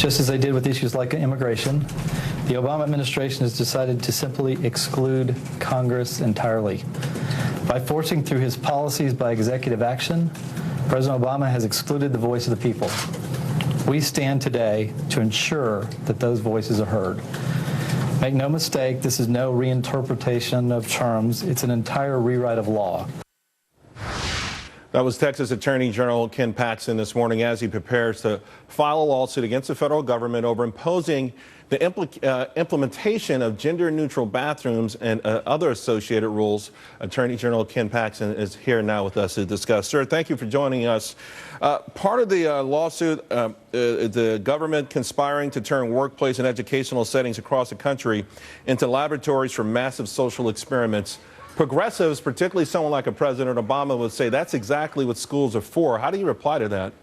Just as they did with issues like immigration, the Obama administration has decided to simply exclude Congress entirely. By forcing through his policies by executive action, President Obama has excluded the voice of the people. We stand today to ensure that those voices are heard. Make no mistake, this is no reinterpretation of terms. It's an entire rewrite of law. That was Texas Attorney General Ken Paxton this morning as he prepares to file a lawsuit against the federal government over imposing the implementation of gender-neutral bathrooms and other associated rules. Attorney General Ken Paxton is here now with us to discuss. Sir, thank you for joining us. Part of the lawsuit, the government conspiring to turn workplace and educational settings across the country into laboratories for massive social experiments. Progressives, particularly someone like a President Obama, would say that's exactly what schools are for. How do you reply to that?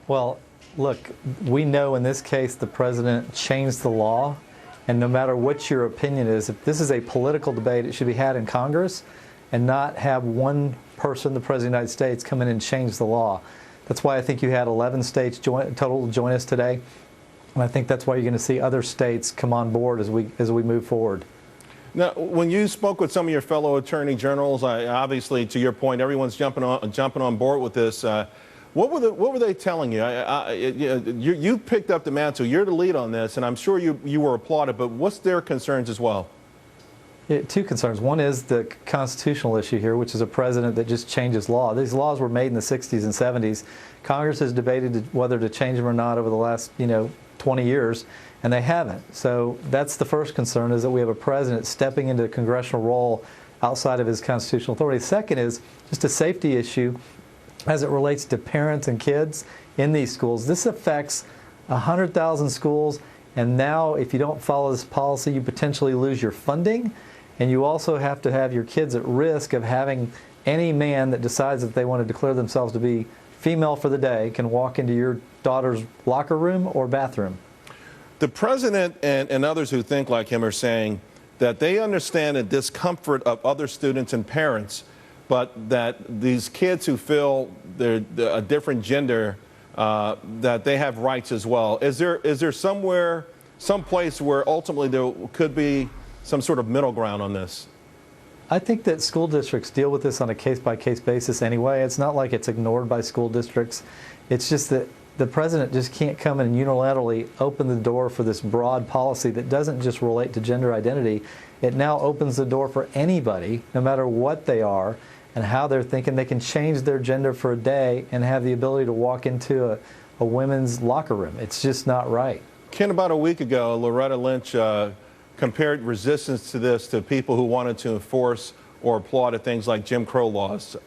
Well, look, we know in this case the president changed the law, and no matter what your opinion is, if this is a political debate, it should be had in Congress and not have one person, the President of the United States, come in and change the law. That's why I think you had 11 states total join us today, and I think that's why you're going to see other states come on board as we move forward. Now, when you spoke with some of your fellow attorney generals, obviously, to your point, everyone's jumping on board with this. What were they telling you? You picked up the mantle. You're the lead on this, and I'm sure you were applauded. But what's their concerns as well? Yeah, two concerns. One is the constitutional issue here, which is a president that just changes law. These laws were made in the 60s and 70s. Congress has debated whether to change them or not over the last 20 years. And they haven't. So that's the first concern, is that we have a president stepping into a congressional role outside of his constitutional authority. The second is just a safety issue as it relates to parents and kids in these schools. This affects 100,000 schools, and now if you don't follow this policy, you potentially lose your funding, and you also have to have your kids at risk of having any man that decides that they want to declare themselves to be female for the day can walk into your daughter's locker room or bathroom. The president and others who think like him are saying that they understand the discomfort of other students and parents, but that these kids who feel they're a different gender, that they have rights as well. Is there some place where ultimately there could be some sort of middle ground on this? I think that school districts deal with this on a case-by-case basis anyway. It's not like it's ignored by school districts. It's just that the president just can't come in and unilaterally open the door for this broad policy that doesn't just relate to gender identity. It now opens the door for anybody, no matter what they are and how they're thinking. They can change their gender for a day and have the ability to walk into a women's locker room. It's just not right. Ken, about a week ago, Loretta Lynch compared resistance to this to people who wanted to enforce or applaud things like Jim Crow laws.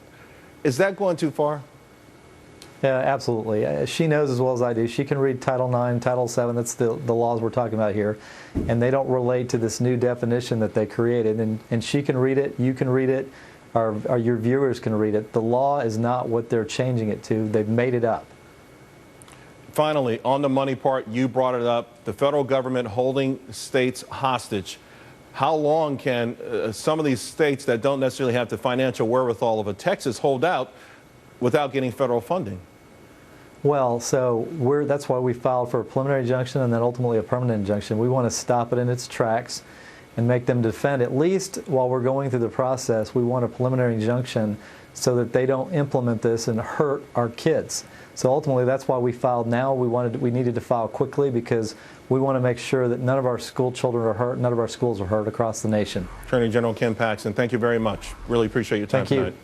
Is that going too far? Yeah, absolutely. She knows as well as I do. She can read Title IX, Title VII. That's the laws we're talking about here. And they don't relate to this new definition that they created. And she can read it, you can read it, or your viewers can read it. The law is not what they're changing it to. They've made it up. Finally, on the money part, you brought it up, the federal government holding states hostage. How long can some of these states that don't necessarily have the financial wherewithal of a Texas hold out without getting federal funding? Well, so that's why we filed for a preliminary injunction and then ultimately a permanent injunction. We want to stop it in its tracks and make them defend, at least while we're going through the process. We want a preliminary injunction so that they don't implement this and hurt our kids. So ultimately, that's why we filed now. We needed to file quickly because we want to make sure that none of our school children are hurt, none of our schools are hurt across the nation. Attorney General Ken Paxton, thank you very much. Really appreciate your time tonight. Thank you.